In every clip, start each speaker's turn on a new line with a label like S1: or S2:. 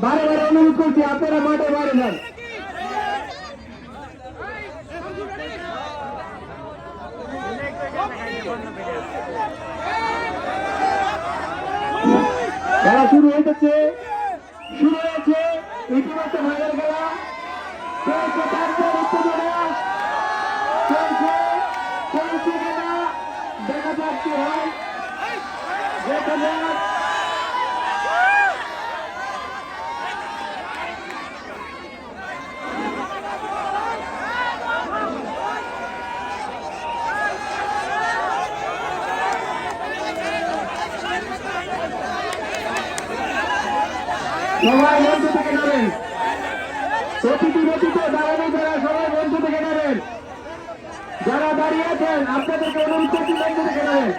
S1: বারে বারে অনুরোধ করছি আপনারা মাঠে বাইরে যান। খেলা শুরু হয়েছে, শুরু হয়েছে ইতিমধ্যে ভাইয়ের খেলা চলছে, তারপর উত্তেজনা চলছে, চলছে খেলা, দেখা যাক কি হয়, দেখা যাক। সবাই মঞ্চ থেকে যাবেন, প্রতিটি ব্যতীত দাঁড়ানো যারা সবাই মঞ্চ থেকে যাবেন, যারা দাঁড়িয়ে আছেন আপনাদেরকে অনুরোধ করছি মঞ্চ থেকে যাবেন।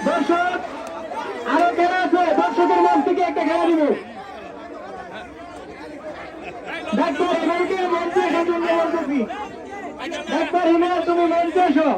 S1: দর্শক আরো খেলা আছে, দর্শকের মঞ্চ থেকে একটা খেলা দিব। ডাক্তার হিমেলকে মঞ্চে এসে জন্য বলতেছি, ডাক্তার হিমেল তুমি মঞ্চে এসো।